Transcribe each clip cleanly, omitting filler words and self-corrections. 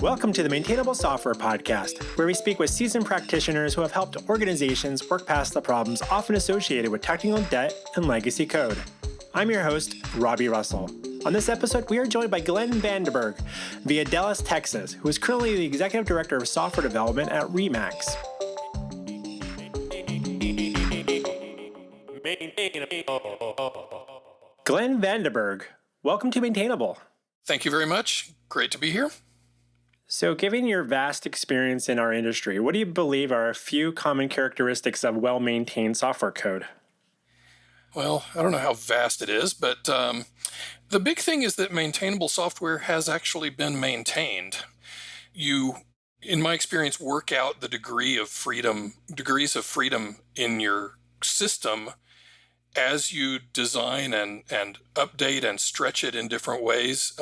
Welcome to the Maintainable Software Podcast, where we speak with seasoned practitioners who have helped organizations work past the problems often associated with technical debt and legacy code. I'm your host, Robby Russell. On this episode, we are joined by Glenn Vanderburg via Dallas, Texas, who is currently the Executive Director of Software Development at Remax. Glenn Vanderburg, welcome to Maintainable. Thank you very much. Great to be here. So, given your vast experience in our industry, what do you believe are a few common characteristics of well-maintained software code? Well, I don't know how vast it is, but the big thing is that maintainable software has actually been maintained. You, in my experience, work out the degrees of freedom in your system as you design and update and stretch it in different ways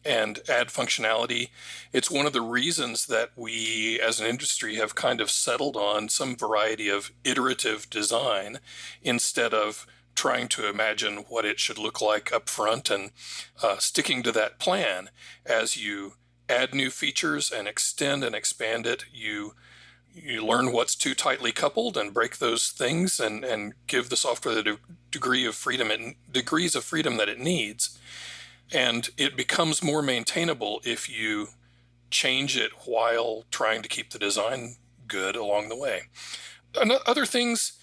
and add functionality. It's one of the reasons that we as an industry have kind of settled on some variety of iterative design instead of trying to imagine what it should look like up front and sticking to that plan. As you add new features and extend and expand it, you learn what's too tightly coupled and break those things and give the software the degrees of freedom that it needs. And it becomes more maintainable if you change it while trying to keep the design good along the way. Other things,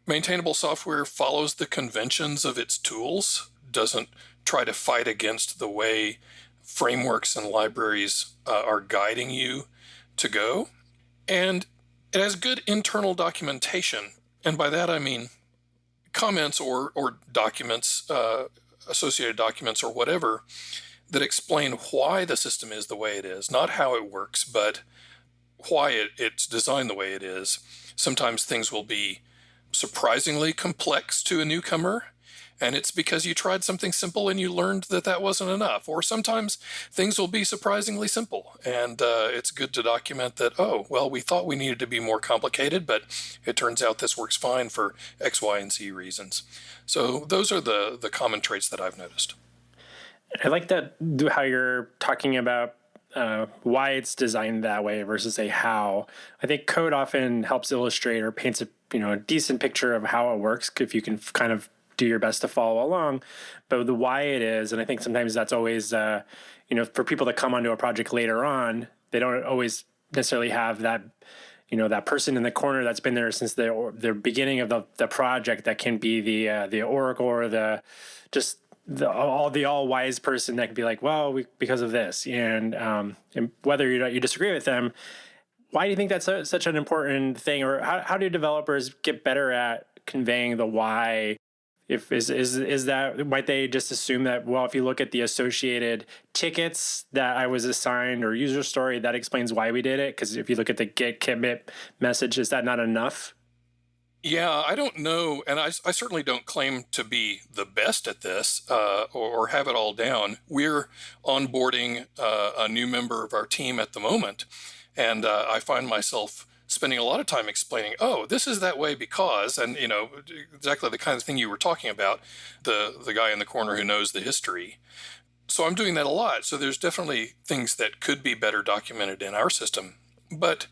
maintainable software follows the conventions of its tools, doesn't try to fight against the way frameworks and libraries are guiding you to go. And it has good internal documentation. And by that, I mean comments or documents, associated documents or whatever that explain why the system is the way it is, not how it works, but why it's designed the way it is. Sometimes things will be surprisingly complex to a newcomer, and it's because you tried something simple and you learned that wasn't enough. Or sometimes things will be surprisingly simple, and it's good to document that, we thought we needed to be more complicated, but it turns out this works fine for X, Y, and Z reasons. So those are the common traits that I've noticed. I like that, how you're talking about why it's designed that way versus a how. I think code often helps illustrate or paints a decent picture of how it works if you can kind of do your best to follow along, but the why it is, and I think sometimes that's always, for people that come onto a project later on, they don't always necessarily have that, that person in the corner that's been there since the beginning of the project that can be the oracle or the all wise person that can be like, because of this, and whether you disagree with them. Why do you think that's such an important thing, or how do developers get better at conveying the why? Is that, might they just assume that, if you look at the associated tickets that I was assigned or user story, that explains why we did it? Because if you look at the git commit message, is that not enough? Yeah, I don't know. And I certainly don't claim to be the best at this or have it all down. We're onboarding a new member of our team at the moment. And I find myself spending a lot of time explaining, this is that way because, and exactly the kind of thing you were talking about, the guy in the corner who knows the history. So I'm doing that a lot. So there's definitely things that could be better documented in our system. But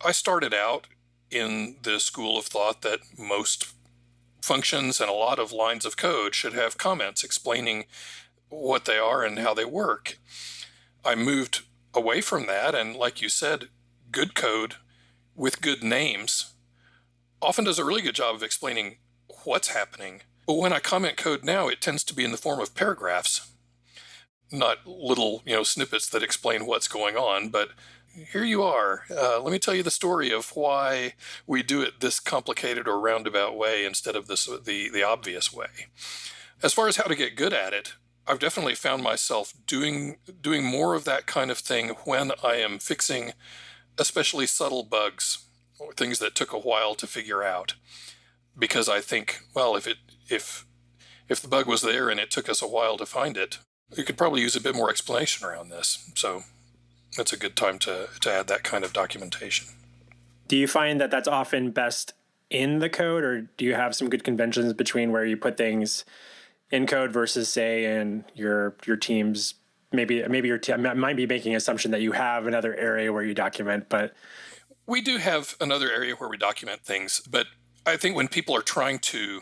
I started out in the school of thought that most functions and a lot of lines of code should have comments explaining what they are and how they work. I moved away from that, and like you said, good code with good names often does a really good job of explaining what's happening. But when I comment code now, it tends to be in the form of paragraphs, not little snippets that explain what's going on. But here you are. Let me tell you the story of why we do it this complicated or roundabout way instead of the obvious way. As far as how to get good at it, I've definitely found myself doing more of that kind of thing when I am fixing especially subtle bugs or things that took a while to figure out. Because I think, if the bug was there and it took us a while to find it, we could probably use a bit more explanation around this. So that's a good time to add that kind of documentation. Do you find that that's often best in the code, or do you have some good conventions between where you put things in code versus, say, in your team's maybe your team might be making an assumption that you have another area where you document, but we do have another area where we document things. But I think when people are trying to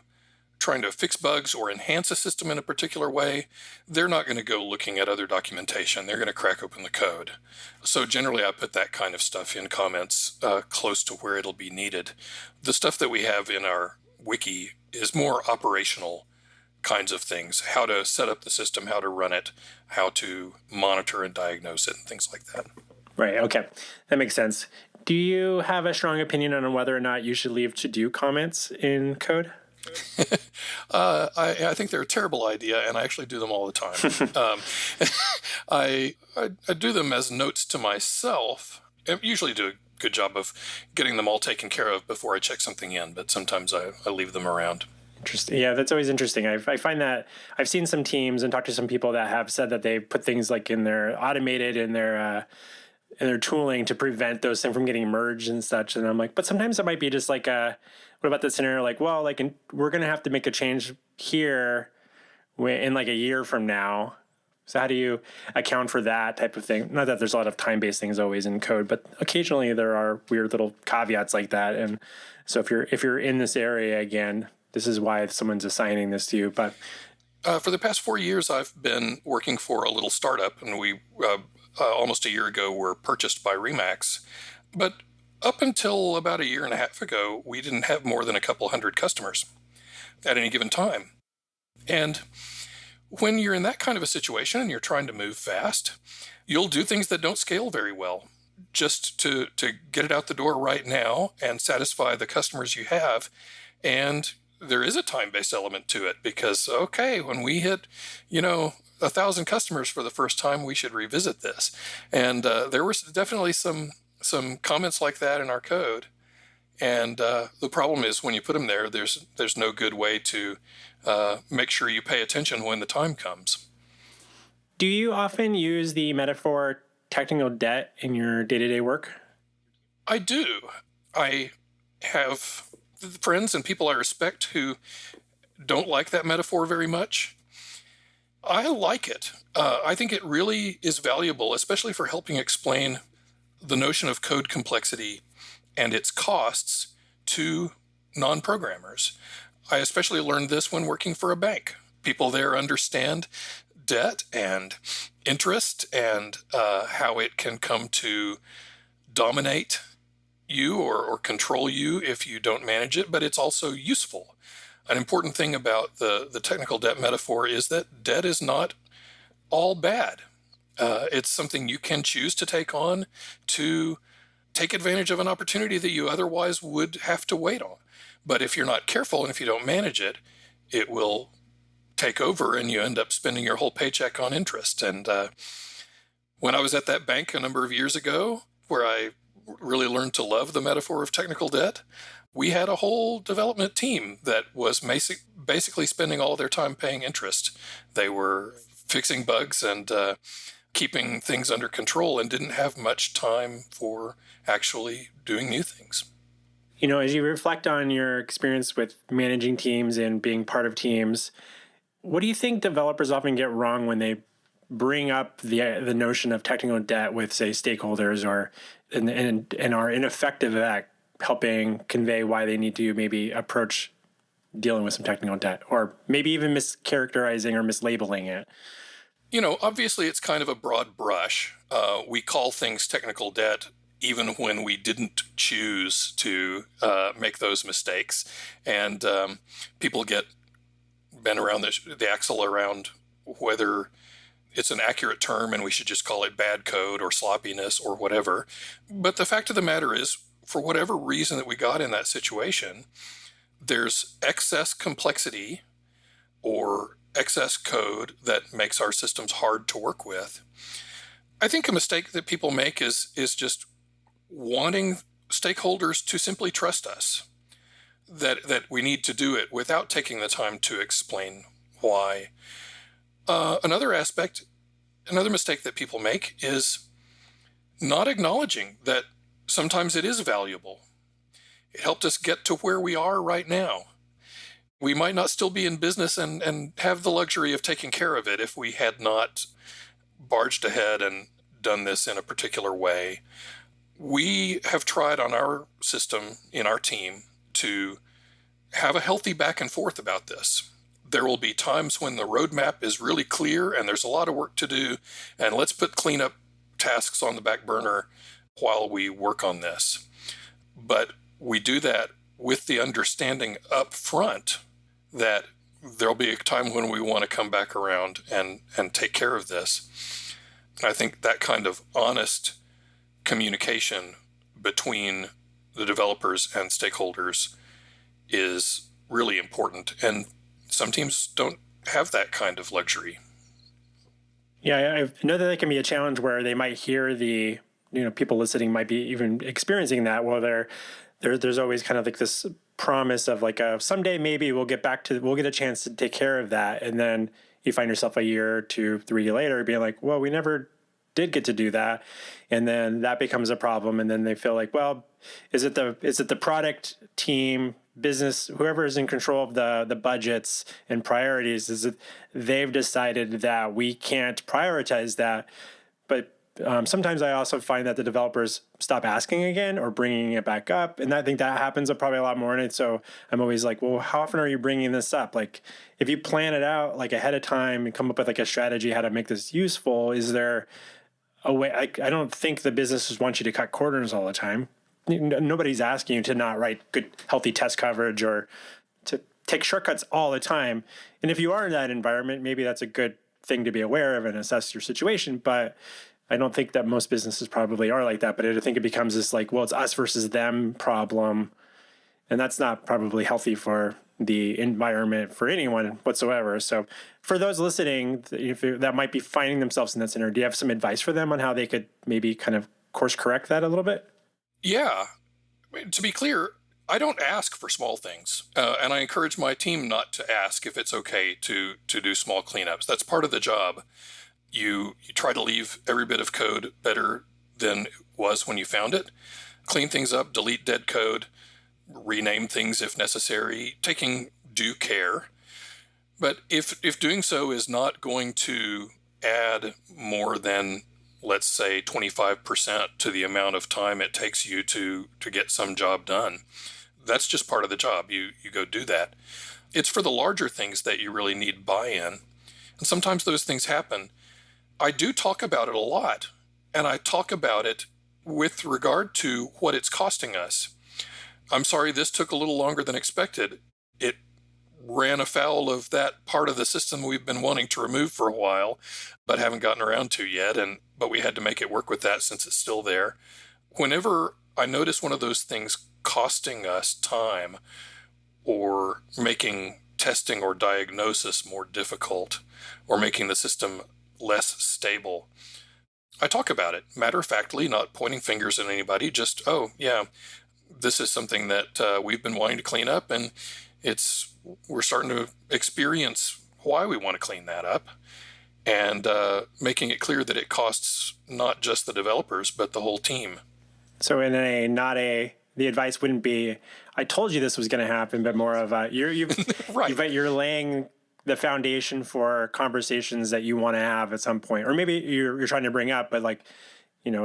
fix bugs or enhance a system in a particular way, they're not going to go looking at other documentation. They're going to crack open the code. So generally, I put that kind of stuff in comments close to where it'll be needed. The stuff that we have in our wiki is more operational kinds of things: how to set up the system, how to run it, how to monitor and diagnose it, and things like that. Right. Okay. That makes sense. Do you have a strong opinion on whether or not you should leave to-do comments in code? I think they're a terrible idea, and I actually do them all the time. I do them as notes to myself. I usually do a good job of getting them all taken care of before I check something in, but sometimes I leave them around. Interesting. Yeah, that's always interesting. I find that I've seen some teams and talked to some people that have said that they put things like in their automated in their tooling to prevent those things from getting merged and such. And I'm like, but sometimes it might be just like what about the scenario? Like, well, like we're going to have to make a change here in like a year from now. So how do you account for that type of thing? Not that there's a lot of time-based things always in code, but occasionally there are weird little caveats like that. And so if you're in this area again, this is why someone's assigning this to you. But for the past 4 years, I've been working for a little startup, and we almost a year ago were purchased by Remax. But up until about a year and a half ago, we didn't have more than a couple hundred customers at any given time. And when you're in that kind of a situation and you're trying to move fast, you'll do things that don't scale very well just to get it out the door right now and satisfy the customers you have. And there is a time-based element to it because, okay, when we hit, 1,000 customers for the first time, we should revisit this. And there were definitely some comments like that in our code. And the problem is when you put them there, there's no good way to make sure you pay attention when the time comes. Do you often use the metaphor technical debt in your day-to-day work? I do. I have friends and people I respect who don't like that metaphor very much. I like it. I think it really is valuable, especially for helping explain the notion of code complexity and its costs to non-programmers. I especially learned this when working for a bank. People there understand debt and interest and how it can come to dominate you or control you if you don't manage it, but it's also useful. An important thing about the technical debt metaphor is that debt is not all bad. It's something you can choose to take on to take advantage of an opportunity that you otherwise would have to wait on. But if you're not careful and if you don't manage it, it will take over and you end up spending your whole paycheck on interest. And when I was at that bank a number of years ago, where I really learned to love the metaphor of technical debt, we had a whole development team that was basically spending all their time paying interest. They were fixing bugs and keeping things under control and didn't have much time for actually doing new things. As you reflect on your experience with managing teams and being part of teams, what do you think developers often get wrong when they bring up the notion of technical debt with, say, stakeholders and are ineffective at helping convey why they need to maybe approach dealing with some technical debt, or maybe even mischaracterizing or mislabeling it? Obviously it's kind of a broad brush. We call things technical debt even when we didn't choose to make those mistakes. And people get bent around the axle around whether it's an accurate term and we should just call it bad code or sloppiness or whatever. But the fact of the matter is, for whatever reason that we got in that situation, there's excess complexity or excess code that makes our systems hard to work with. I think a mistake that people make is just wanting stakeholders to simply trust us, that we need to do it without taking the time to explain why. Another mistake that people make is not acknowledging that sometimes it is valuable. It helped us get to where we are right now. We might not still be in business and have the luxury of taking care of it if we had not barged ahead and done this in a particular way. We have tried on our system, in our team, to have a healthy back and forth about this. There will be times when the roadmap is really clear and there's a lot of work to do, and let's put cleanup tasks on the back burner while we work on this. But we do that with the understanding up front that there'll be a time when we want to come back around and take care of this. I think that kind of honest communication between the developers and stakeholders is really important. And some teams don't have that kind of luxury. Yeah, I know that it can be a challenge where they might hear people listening might be even experiencing that. Well, there's always kind of like this promise of like someday maybe we'll get a chance to take care of that, and then you find yourself a year or 2, 3 later being like, well, we never did get to do that, and then that becomes a problem, and then they feel like, well, is it the product team, business, whoever is in control of the budgets and priorities, is it they've decided that we can't prioritize that? But sometimes I also find that the developers stop asking again or bringing it back up. And I think that happens probably a lot more. And so I'm always like, well, how often are you bringing this up? Like, if you plan it out like ahead of time and come up with like a strategy how to make this useful, is there a way? I don't think the businesses want you to cut corners all the time. Nobody's asking you to not write good, healthy test coverage or to take shortcuts all the time. And if you are in that environment, maybe that's a good thing to be aware of and assess your situation. But I don't think that most businesses probably are like that. But I think it becomes this like, well, it's us versus them problem. And that's not probably healthy for the environment for anyone whatsoever. So for those listening, if that might be finding themselves in that scenario, do you have some advice for them on how they could maybe kind of course correct that a little bit? Yeah. To be clear, I don't ask for small things. And I encourage my team not to ask if it's okay to do small cleanups. That's part of the job. You try to leave every bit of code better than it was when you found it. Clean things up, delete dead code, rename things if necessary, taking due care. But if doing so is not going to add more than, let's say, 25% to the amount of time it takes you to get some job done, that's just part of the job. You go do that. It's for the larger things that you really need buy-in. And sometimes those things happen. I do talk about it a lot, and I talk about it with regard to what it's costing us. I'm sorry, this took a little longer than expected. It ran afoul of that part of the system we've been wanting to remove for a while, but haven't gotten around to yet. But we had to make it work with that since it's still there. Whenever I notice one of those things costing us time or making testing or diagnosis more difficult or making the system less stable, I talk about it matter-of-factly, not pointing fingers at anybody, just, oh, yeah, this is something that we've been wanting to clean up, and we're starting to experience why we want to clean that up, and making it clear that it costs not just the developers, but the whole team. So the advice wouldn't be, I told you this was going to happen, but more of you're laying the foundation for conversations that you want to have at some point, or maybe you're trying to bring up, but I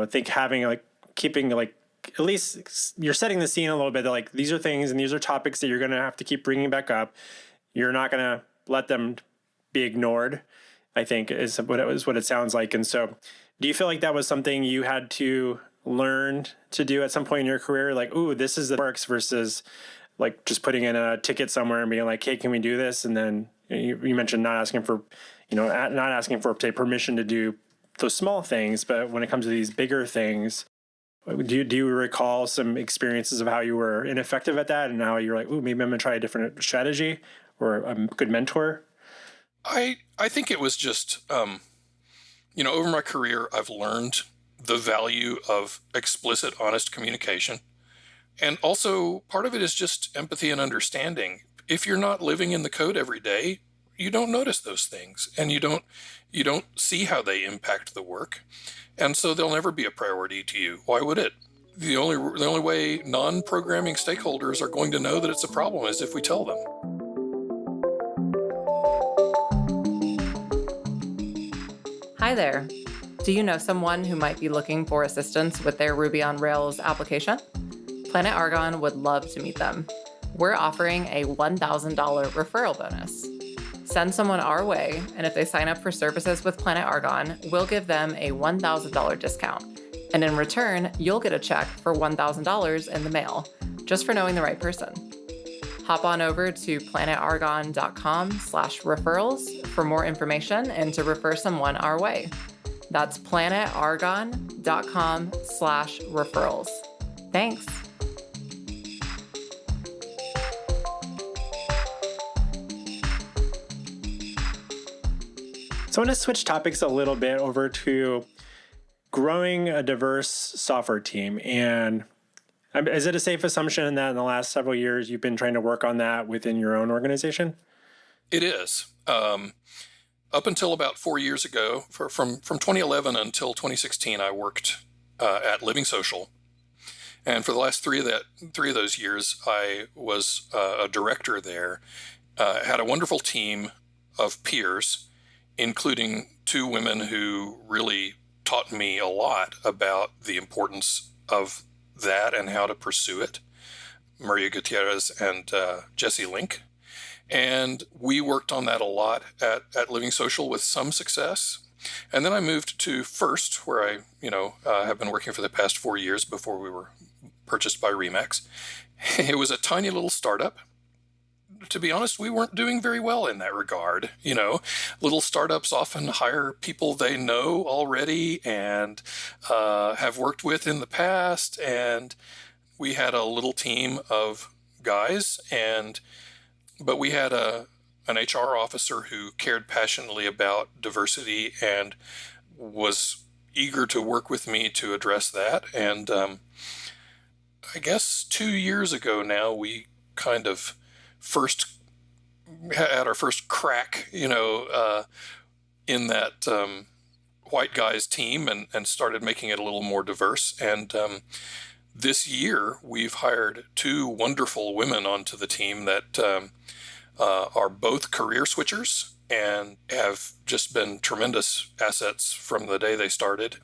think having keeping at least you're setting the scene a little bit that these are things and these are topics that you're going to have to keep bringing back up. You're not going to let them be ignored, I think is what it sounds like. And so do you feel like that was something you had to learn to do at some point in your career? Like, ooh, this is the works versus just putting in a ticket somewhere and being like, hey, can we do this? And then you mentioned not asking for say permission to do those small things, but when it comes to these bigger things, do you recall some experiences of how you were ineffective at that and now you're like, ooh, maybe I'm gonna try a different strategy or a good mentor? I think it was just, over my career, I've learned the value of explicit, honest communication. And also part of it is just empathy and understanding. If you're not living in the code every day, you don't notice those things and you don't see how they impact the work. And so they'll never be a priority to you. Why would it? The only way non-programming stakeholders are going to know that it's a problem is if we tell them. Hi there. Do you know someone who might be looking for assistance with their Ruby on Rails application? Planet Argonne would love to meet them. We're offering a $1,000 referral bonus. Send someone our way, and if they sign up for services with Planet Argonne, we'll give them a $1,000 discount. And in return, you'll get a check for $1,000 in the mail, just for knowing the right person. Hop on over to planetargonne.com/referrals for more information and to refer someone our way. That's planetargonne.com/referrals. Thanks. So I want to switch topics a little bit over to growing a diverse software team. And is it a safe assumption that in the last several years you've been trying to work on that within your own organization? It is. Up until about 4 years ago, from 2011 until 2016, I worked at Living Social. And for the last three of those years, I was a director there. Had a wonderful team of peers, including two women who really taught me a lot about the importance of that and how to pursue it, Maria Gutierrez and Jessie Link. And we worked on that a lot at Living Social with some success. And then I moved to First, where I have been working for the past 4 years before we were purchased by Remax. It was a tiny little startup. To be honest, we weren't doing very well in that regard. Little startups often hire people they know already and have worked with in the past. And we had a little team of guys, but we had an HR officer who cared passionately about diversity and was eager to work with me to address that. And I guess 2 years ago now, we kind of had our first crack, in that white guys team and started making it a little more diverse. And this year, we've hired two wonderful women onto the team that are both career switchers and have just been tremendous assets from the day they started.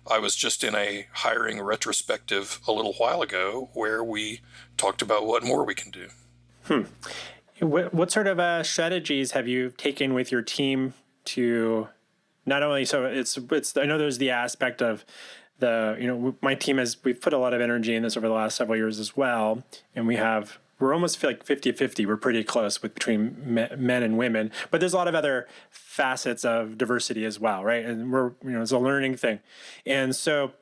I was just in a hiring retrospective a little while ago where we talked about what more we can do. What sort of strategies have you taken with your team to not only, so it's I know there's the aspect of my team we've put a lot of energy in this over the last several years as well. And we're almost like 50-50. We're pretty close between men and women, but there's a lot of other facets of diversity as well, right? And it's a learning thing. And so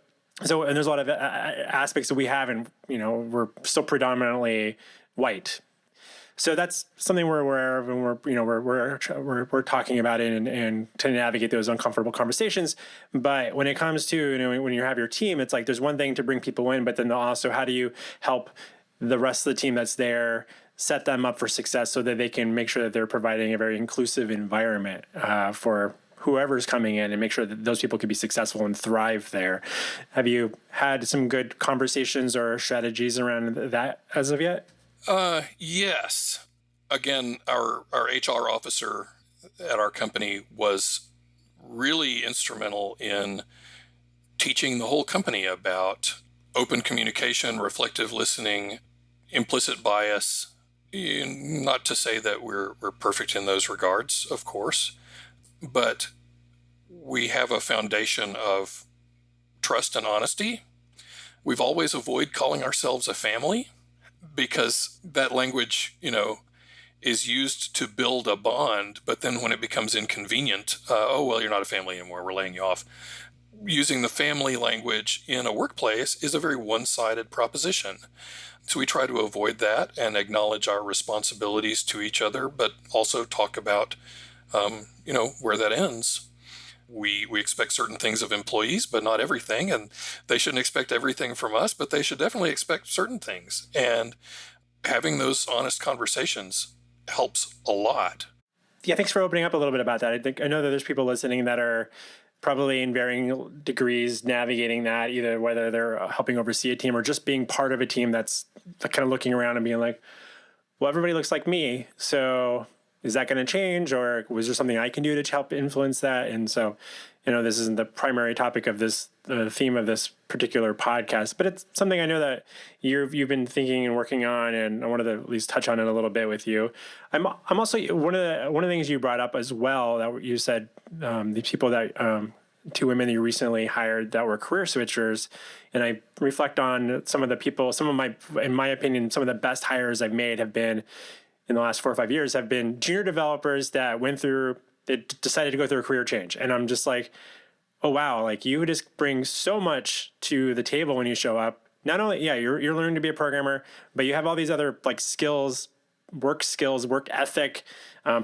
and there's a lot of aspects that we have, and, we're still predominantly white. So that's something we're aware of, and we're talking about it and to navigate those uncomfortable conversations. But when it comes to, when you have your team, it's like there's one thing to bring people in, but then also how do you help the rest of the team that's there set them up for success so that they can make sure that they're providing a very inclusive environment for whoever's coming in, and make sure that those people can be successful and thrive there. Have you had some good conversations or strategies around that as of yet? Yes. Again, our HR officer at our company was really instrumental in teaching the whole company about open communication, reflective listening, implicit bias. Not to say that we're perfect in those regards, of course, but we have a foundation of trust and honesty. We've always avoided calling ourselves a family, because that language, is used to build a bond. But then when it becomes inconvenient, you're not a family anymore, we're laying you off. Using the family language in a workplace is a very one-sided proposition. So we try to avoid that and acknowledge our responsibilities to each other, but also talk about, where that ends. We expect certain things of employees, but not everything. And they shouldn't expect everything from us, but they should definitely expect certain things. And having those honest conversations helps a lot. Yeah, thanks for opening up a little bit about that. I know that there's people listening that are probably in varying degrees navigating that, either whether they're helping oversee a team or just being part of a team that's kind of looking around and being like, well, everybody looks like me, so is that going to change, or was there something I can do to help influence that? And so, this isn't the primary topic of this, the theme of this particular podcast, but it's something I know that you've been thinking and working on, and I wanted to at least touch on it a little bit with you. I'm also one of the things you brought up as well, that you said the people that two women you recently hired that were career switchers, and I reflect on some of the people, in my opinion, some of the best hires I've made have been in the last 4 or 5 years have been junior developers that they decided to go through a career change. And I'm just like, oh, wow, like you just bring so much to the table when you show up. Not only, you're learning to be a programmer, but you have all these other like skills, work ethic,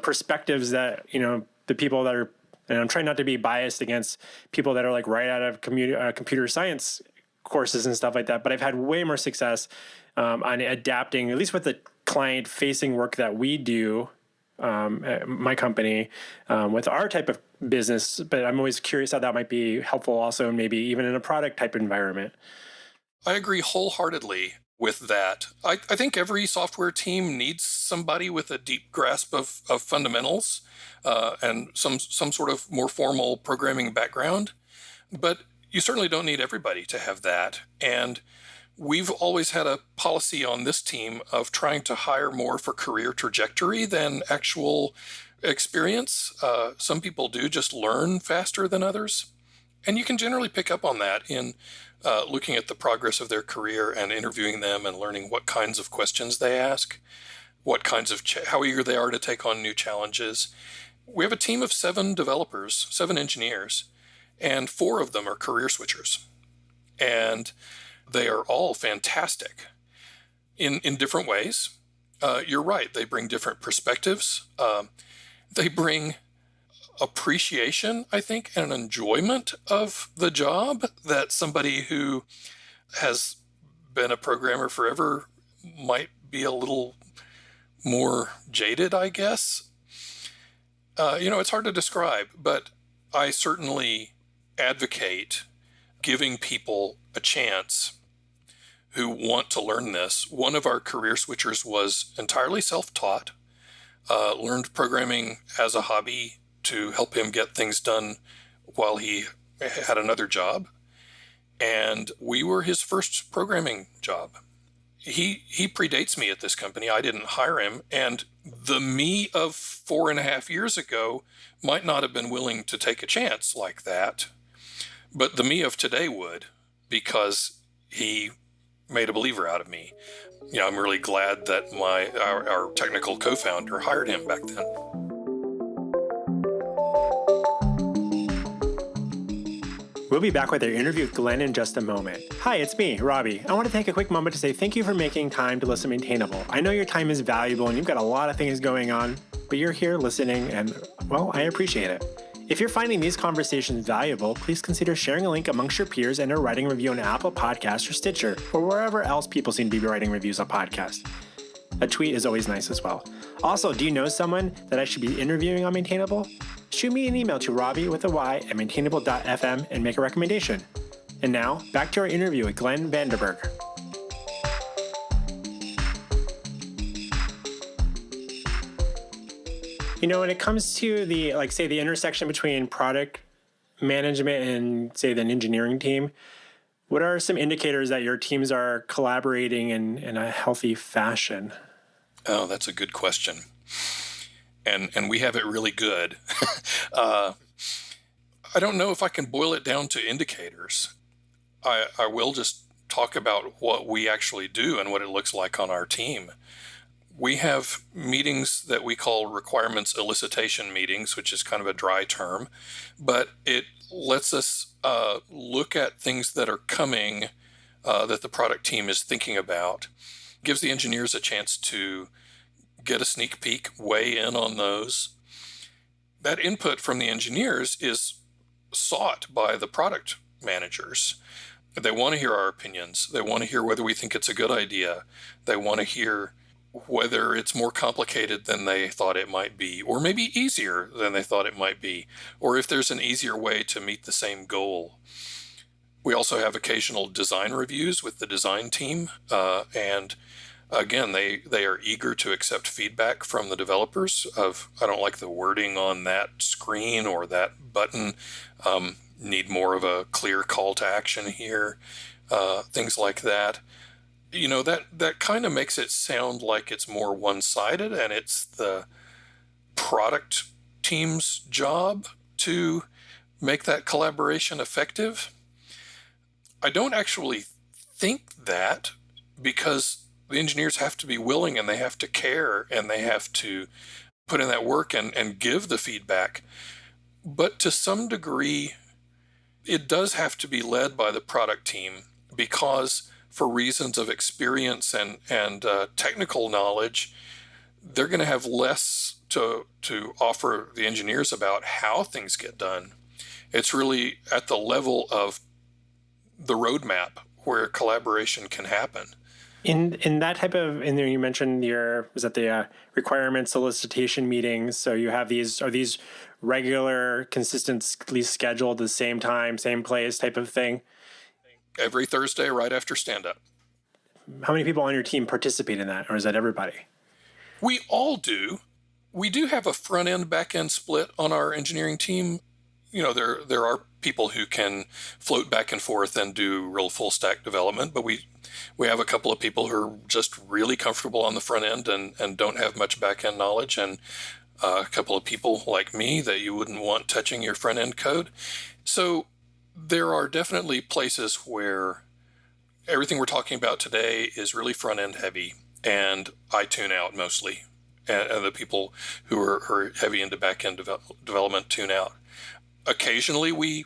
perspectives that, the people that are, and I'm trying not to be biased against people that are like right out of computer science courses and stuff like that, but I've had way more success on adapting, at least with the client-facing work that we do at my company with our type of business. But I'm always curious how that might be helpful also, maybe even in a product type environment. I agree wholeheartedly with that. I think every software team needs somebody with a deep grasp of fundamentals and some sort of more formal programming background. But you certainly don't need everybody to have that. And we've always had a policy on this team of trying to hire more for career trajectory than actual experience. Some people do just learn faster than others. And you can generally pick up on that in looking at the progress of their career and interviewing them and learning what kinds of questions they ask, what kinds of how eager they are to take on new challenges. We have a team of 7 developers, 7 engineers, and 4 of them are career switchers. And they are all fantastic in different ways. You're right. They bring different perspectives. They bring appreciation, I think, and an enjoyment of the job that somebody who has been a programmer forever might be a little more jaded, I guess. It's hard to describe, but I certainly advocate giving people a chance who want to learn this. One of our career switchers was entirely self-taught, learned programming as a hobby to help him get things done while he had another job. And we were his first programming job. He predates me at this company. I didn't hire him. And the me of 4.5 years ago might not have been willing to take a chance like that. But the me of today would, because he made a believer out of me. I'm really glad that our technical co-founder hired him back then. We'll be back with our interview with Glenn in just a moment. Hi, it's me, Robby. I want to take a quick moment to say thank you for making time to listen to Maintainable. I know your time is valuable and you've got a lot of things going on, but you're here listening and, well, I appreciate it. If you're finding these conversations valuable, please consider sharing a link amongst your peers and or writing a review on Apple Podcasts or Stitcher, or wherever else people seem to be writing reviews on podcasts. A tweet is always nice as well. Also, do you know someone that I should be interviewing on Maintainable? Shoot me an email to robby@maintainable.fm and make a recommendation. And now, back to our interview with Glenn Vanderburg. When it comes to the intersection between product management and, say, the engineering team, what are some indicators that your teams are collaborating in a healthy fashion? Oh, that's a good question. And we have it really good. I don't know if I can boil it down to indicators. I will just talk about what we actually do and what it looks like on our team. We have meetings that we call requirements elicitation meetings, which is kind of a dry term, but it lets us look at things that are coming that the product team is thinking about, gives the engineers a chance to get a sneak peek, weigh in on those. That input from the engineers is sought by the product managers. They want to hear our opinions. They want to hear whether we think it's a good idea. They want to hear whether it's more complicated than they thought it might be, or maybe easier than they thought it might be, or if there's an easier way to meet the same goal. We also have occasional design reviews with the design team, and Again, they are eager to accept feedback from the developers of, I don't like the wording on that screen or that button, need more of a clear call to action here, things like that. That kind of makes it sound like it's more one-sided, and it's the product team's job to make that collaboration effective. I don't actually think that, because the engineers have to be willing, and they have to care, and they have to put in that work and give the feedback. But to some degree, it does have to be led by the product team, because for reasons of experience and technical knowledge, they're going to have less to offer the engineers about how things get done. It's really at the level of the roadmap where collaboration can happen. In that type of, in there you mentioned was that the requirement solicitation meetings. So you have are these regular, consistently scheduled, the same time, same place type of thing? Every Thursday right after stand-up. How many people on your team participate in that, or is that everybody? We all do. We do have a front-end, back-end split on our engineering team. There are people who can float back and forth and do real full-stack development, but we have a couple of people who are just really comfortable on the front end and don't have much back-end knowledge, and a couple of people like me that you wouldn't want touching your front-end code. So there are definitely places where everything we're talking about today is really front-end heavy, and I tune out mostly, and the people who are heavy into back-end development tune out. Occasionally we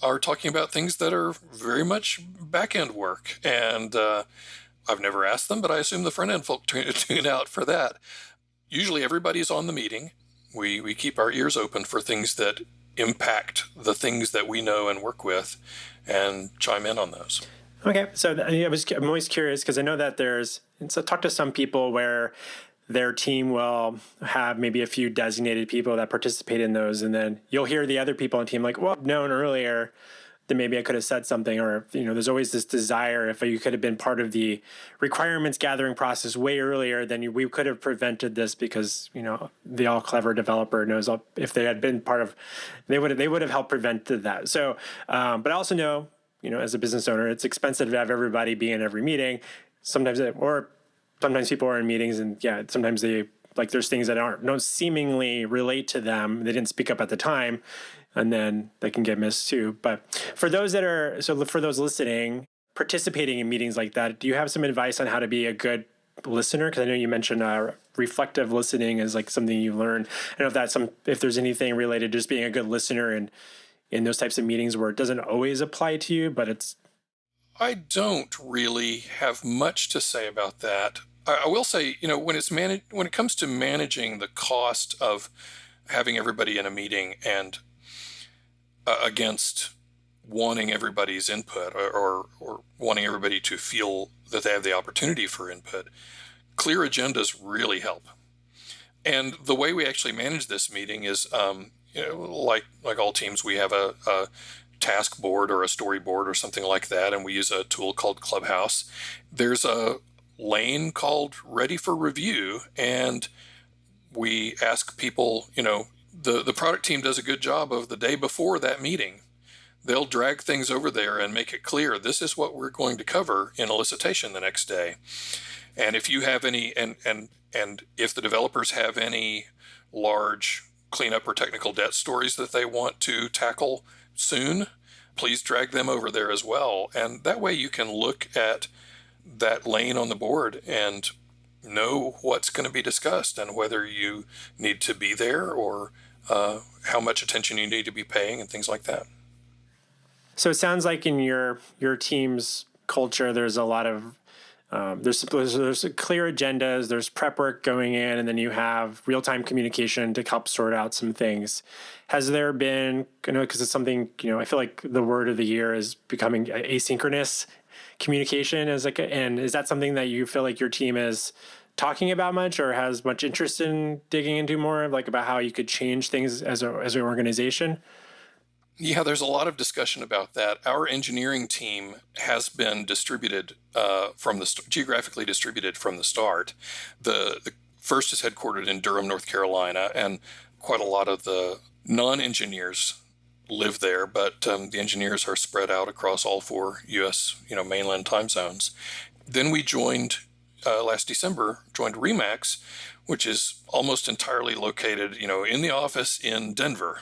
are talking about things that are very much back-end work, and I've never asked them, but I assume the front-end folk tune out for that. Usually everybody's on the meeting. We keep our ears open for things that impact the things that we know and work with, and chime in on those. Okay, so I'm always curious, because I know that talk to some people where their team will have maybe a few designated people that participate in those, and then you'll hear the other people on the team like, well, I've known earlier, then maybe I could have said something, or there's always this desire, if you could have been part of the requirements gathering process way earlier, then we could have prevented this, because the all clever developer knows if they had been part of, they would have helped prevent that. So, but I also know, as a business owner, it's expensive to have everybody be in every meeting. Sometimes people are in meetings, and sometimes there's things that don't seemingly relate to them. They didn't speak up at the time, and then they can get missed too. But for those listening, participating in meetings like that, do you have some advice on how to be a good listener? Because I know you mentioned reflective listening is like something you learn. I don't know if there's anything related to just being a good listener in those types of meetings where it doesn't always apply to you, but it's. I don't really have much to say about that. I will say, when it comes to managing the cost of having everybody in a meeting and against wanting everybody's input or wanting everybody to feel that they have the opportunity for input, clear agendas really help. And the way we actually manage this meeting is, like all teams, we have a task board or a storyboard or something like that, and we use a tool called Clubhouse. There's a lane called Ready for Review, and we ask people, the product team does a good job of the day before that meeting. They'll drag things over there and make it clear, this is what we're going to cover in elicitation the next day. And if you have any, and if the developers have any large cleanup or technical debt stories that they want to tackle soon, please drag them over there as well. And that way you can look at that lane on the board and know what's going to be discussed and whether you need to be there or how much attention you need to be paying and things like that. So it sounds like in your team's culture, there's a lot of there's clear agendas, there's prep work going in, and then you have real-time communication to help sort out some things. Has there been, because it's something, I feel like the word of the year is becoming asynchronous communication, and is that something that you feel like your team is talking about much or has much interest in digging into more, like about how you could change things as an organization? Yeah, there's a lot of discussion about that. Our engineering team has been distributed geographically distributed from the start. The first is headquartered in Durham, North Carolina, and quite a lot of the non-engineers live there, but the engineers are spread out across all four U.S. mainland time zones. Then we joined last December, joined Remax, which is almost entirely located, in the office in Denver.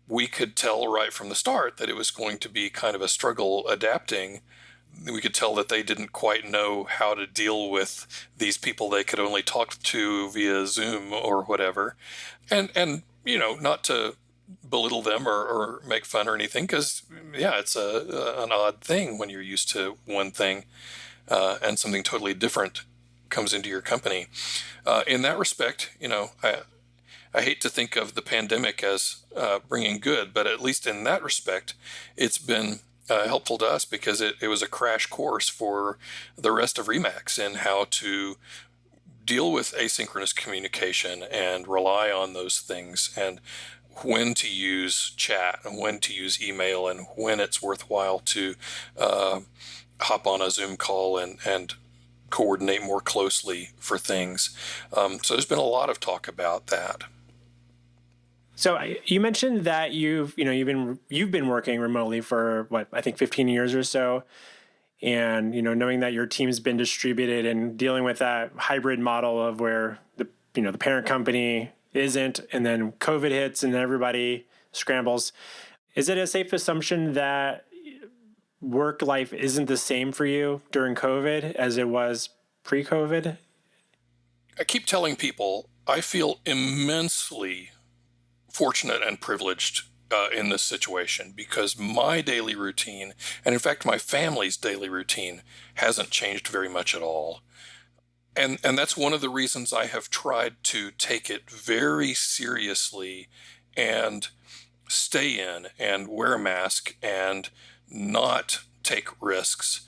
We could tell right from the start that it was going to be kind of a struggle adapting. We could tell that they didn't quite know how to deal with these people they could only talk to via Zoom or whatever. And not to belittle them or make fun or anything, because, yeah, it's an odd thing when you're used to one thing and something totally different comes into your company. In that respect, I hate to think of the pandemic as bringing good, but at least in that respect, it's been helpful to us because it was a crash course for the rest of Remax in how to deal with asynchronous communication and rely on those things, and when to use chat and when to use email and when it's worthwhile to hop on a Zoom call and coordinate more closely for things. So there's been a lot of talk about that. So you mentioned that you've been working remotely for I think 15 years or so, and knowing that your team's been distributed and dealing with that hybrid model of where the parent company isn't, and then COVID hits and everybody scrambles. Is it a safe assumption that work life isn't the same for you during COVID as it was pre-COVID? I keep telling people I feel immensely fortunate and privileged in this situation because my daily routine, and in fact my family's daily routine, hasn't changed very much at all. And that's one of the reasons I have tried to take it very seriously and stay in and wear a mask and not take risks.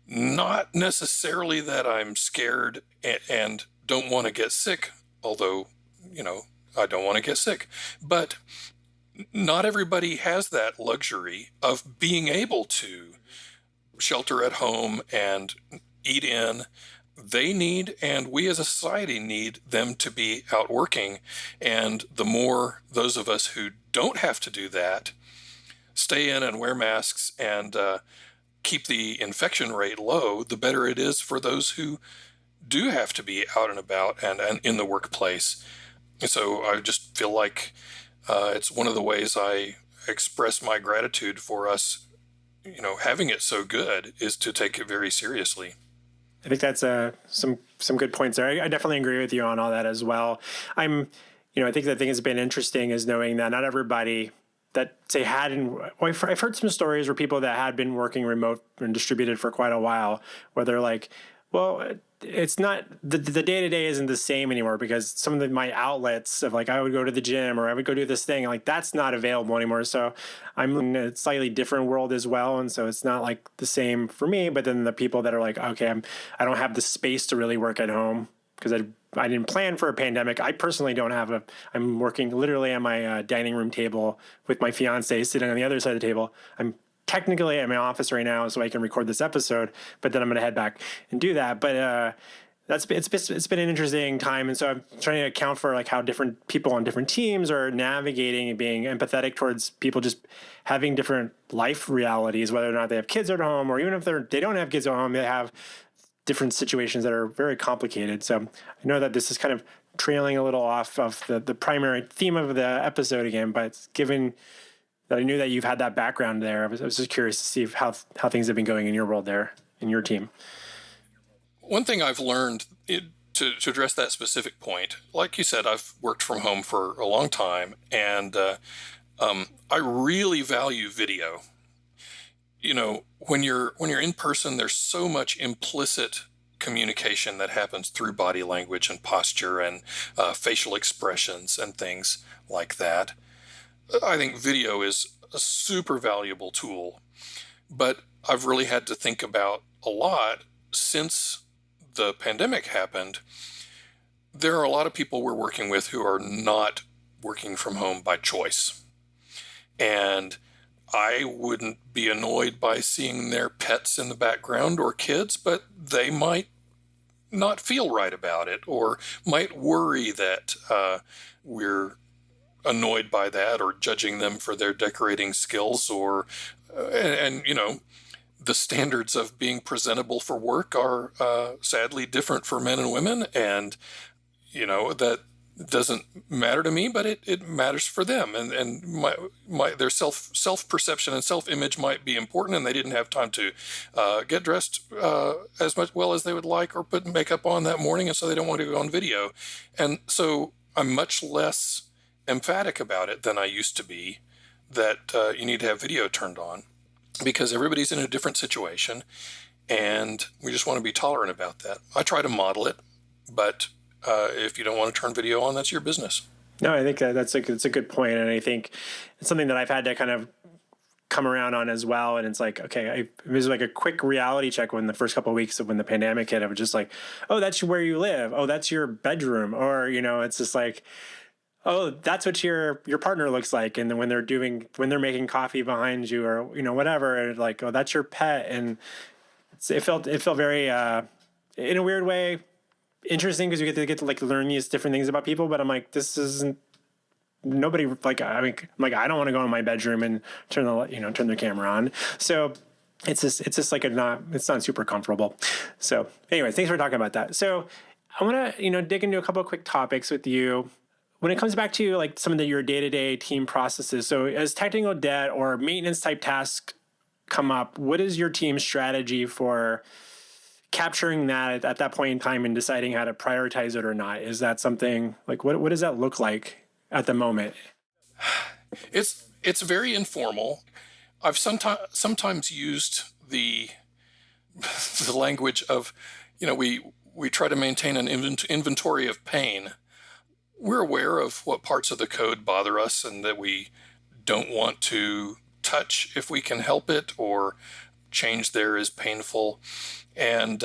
Not necessarily that I'm scared and don't want to get sick, although, I don't want to get sick. But not everybody has that luxury of being able to shelter at home and eat in. They need, and we as a society need them to be out working. And the more those of us who don't have to do that stay in and wear masks and keep the infection rate low, the better it is for those who do have to be out and about and in the workplace. So I just feel like it's one of the ways I express my gratitude for us, having it so good, is to take it very seriously. I think that's some good points there. I definitely agree with you on all that as well. I think the thing that's been interesting is knowing that not everybody that say I've heard some stories where people that had been working remote and distributed for quite a while, where they're like, well, it's not the day-to-day isn't the same anymore because some of my outlets of I would go to the gym or I would go do this thing, that's not available anymore. So I'm in a slightly different world as well. And so it's not the same for me, but then the people that are okay, I don't have the space to really work at home because I didn't plan for a pandemic. I personally don't have I'm working literally on my dining room table with my fiance sitting on the other side of the table. I'm technically at my office right now so I can record this episode, but then I'm going to head back and do that. But it's been an interesting time. And so I'm trying to account for how different people on different teams are navigating and being empathetic towards people just having different life realities, whether or not they have kids at home, or even if they don't have kids at home, they have different situations that are very complicated. So I know that this is kind of trailing a little off of the primary theme of the episode again, but given that I knew that you've had that background there, I was just curious to see how things have been going in your world there, in your team. One thing I've learned to address that specific point, like you said, I've worked from home for a long time, and I really value video. When you're in person, there's so much implicit communication that happens through body language and posture and facial expressions and things like that. I think video is a super valuable tool, but I've really had to think about a lot since the pandemic happened. There are a lot of people we're working with who are not working from home by choice. And I wouldn't be annoyed by seeing their pets in the background or kids, but they might not feel right about it, or might worry that we're annoyed by that or judging them for their decorating skills, or and the standards of being presentable for work are sadly different for men and women, and that doesn't matter to me, but it matters for them, and their self perception and self image might be important, and they didn't have time to get dressed as well as they would like, or put makeup on that morning, and so they don't want to go on video, and so I'm much less emphatic about it than I used to be, that you need to have video turned on, because everybody's in a different situation, and we just want to be tolerant about that. I try to model it, but if you don't want to turn video on, that's your business. No, I think that's a good point, and I think it's something that I've had to kind of come around on as well. And it's like, okay, it was like a quick reality check when the first couple of weeks of when the pandemic hit. I was just like, oh, that's where you live. Oh, that's your bedroom, or it's just like, oh, that's what your partner looks like, and then when they're making coffee behind you, or whatever, like, oh, that's your pet, and it felt very in a weird way interesting, because you get to like learn these different things about people. But I'm like, this isn't nobody, like, I mean, like, I don't want to go in my bedroom and turn the camera on. So it's just like it's not super comfortable. So anyways, thanks for talking about that. So I want to dig into a couple of quick topics with you when it comes back to like some of your day-to-day team processes. So as technical debt or maintenance type tasks come up, what is your team's strategy for capturing that at that point in time and deciding how to prioritize it or not? Is that something like, what does that look like at the moment? It's very informal. I've sometimes used the language of, we try to maintain an inventory of pain. We're aware of what parts of the code bother us and that we don't want to touch if we can help it, or change there is painful. And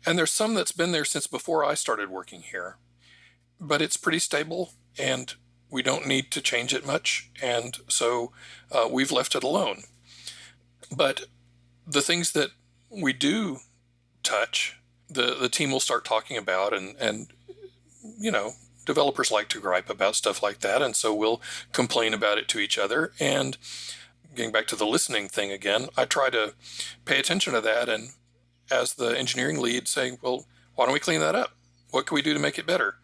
there's some that's been there since before I started working here, but it's pretty stable and we don't need to change it much. And so we've left it alone. But the things that we do touch, the team will start talking about, and developers like to gripe about stuff like that. And so we'll complain about it to each other. And getting back to the listening thing again, I try to pay attention to that, and as the engineering lead, saying, well, why don't we clean that up? What can we do to make it better?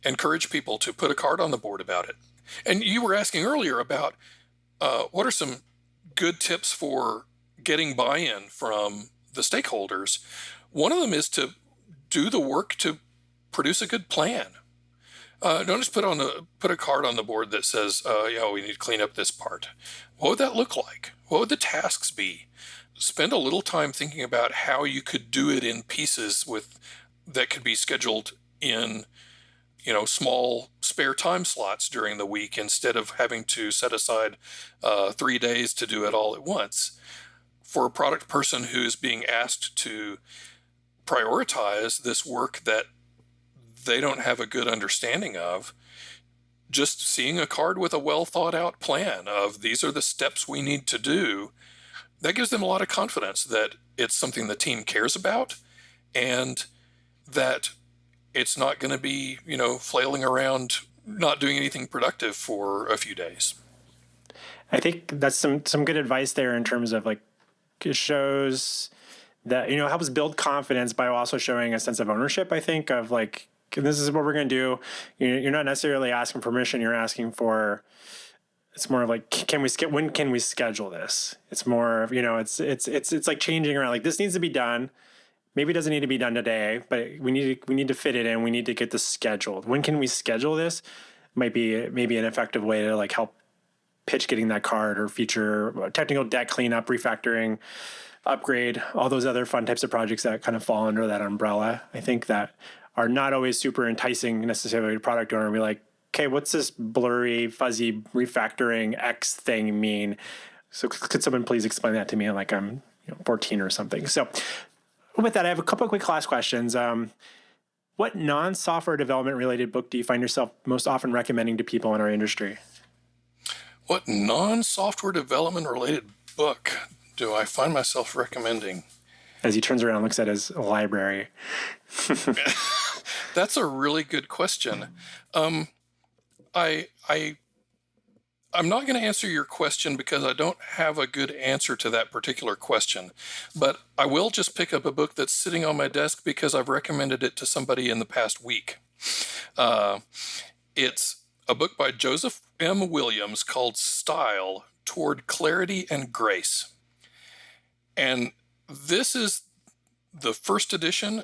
Encourage people to put a card on the board about it. And you were asking earlier about what are some good tips for getting buy-in from the stakeholders. One of them is to do the work to produce a good plan. Don't just put a card on the board that says, we need to clean up this part. What would that look like? What would the tasks be? Spend a little time thinking about how you could do it in pieces that could be scheduled in, small spare time slots during the week, instead of having to set aside 3 days to do it all at once. For a product person who's being asked to prioritize this work that they don't have a good understanding of, just seeing a card with a well thought out plan of these are the steps we need to do, that gives them a lot of confidence that it's something the team cares about, and that it's not going to be, flailing around, not doing anything productive for a few days. I think that's some good advice there, in terms of like, it shows that, helps build confidence by also showing a sense of ownership, I think, of like, this is what we're going to do. You're not necessarily asking permission. You're asking for, it's more of like, when can we schedule this? It's more of, it's like changing around, like, this needs to be done. Maybe it doesn't need to be done today, but we need to fit it in. We need to get this scheduled. When can we schedule this? Might be maybe an effective way to like help pitch getting that card, or feature technical debt cleanup, refactoring, upgrade, all those other fun types of projects that kind of fall under that umbrella. I think that are not always super enticing necessarily to product owner, and be like, okay, what's this blurry, fuzzy refactoring X thing mean? So could someone please explain that to me? Like I'm 14 or something. So with that, I have a couple of quick last questions. What non-software development related book do you find yourself most often recommending to people in our industry? What non-software development related book do I find myself recommending? As he turns around and looks at his library. That's a really good question. I'm not going to answer your question because I don't have a good answer to that particular question. But I will just pick up a book that's sitting on my desk because I've recommended it to somebody in the past week. It's a book by Joseph M. Williams called Style: Toward Clarity and Grace. And this is the first edition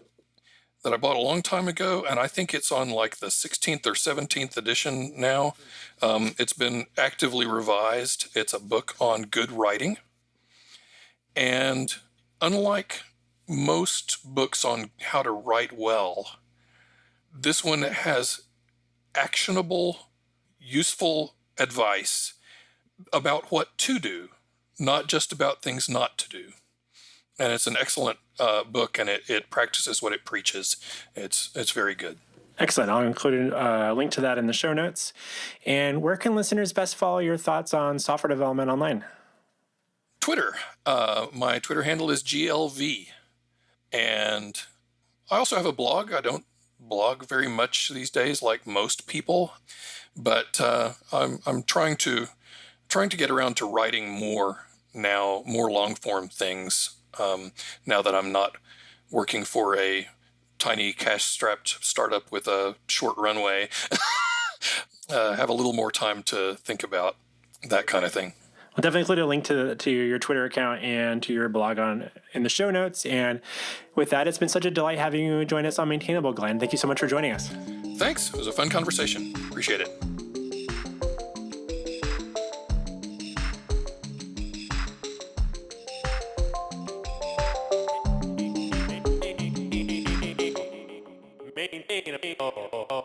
that I bought a long time ago, and I think it's on like the 16th or 17th edition now. It's been actively revised. It's a book on good writing. And unlike most books on how to write well, this one has actionable, useful advice about what to do, not just about things not to do. And it's an excellent book, and it practices what it preaches. It's very good. Excellent. I'll include a link to that in the show notes. And where can listeners best follow your thoughts on software development online? Twitter. My Twitter handle is GLV. And I also have a blog. I don't blog very much these days like most people, but I'm trying to get around to writing more now, more long-form things. Now that I'm not working for a tiny cash-strapped startup with a short runway, have a little more time to think about that kind of thing. I'll definitely include a link to your Twitter account and to your blog in the show notes. And with that, it's been such a delight having you join us on Maintainable, Glenn. Thank you so much for joining us. Thanks. It was a fun conversation. Appreciate it. Maintainable.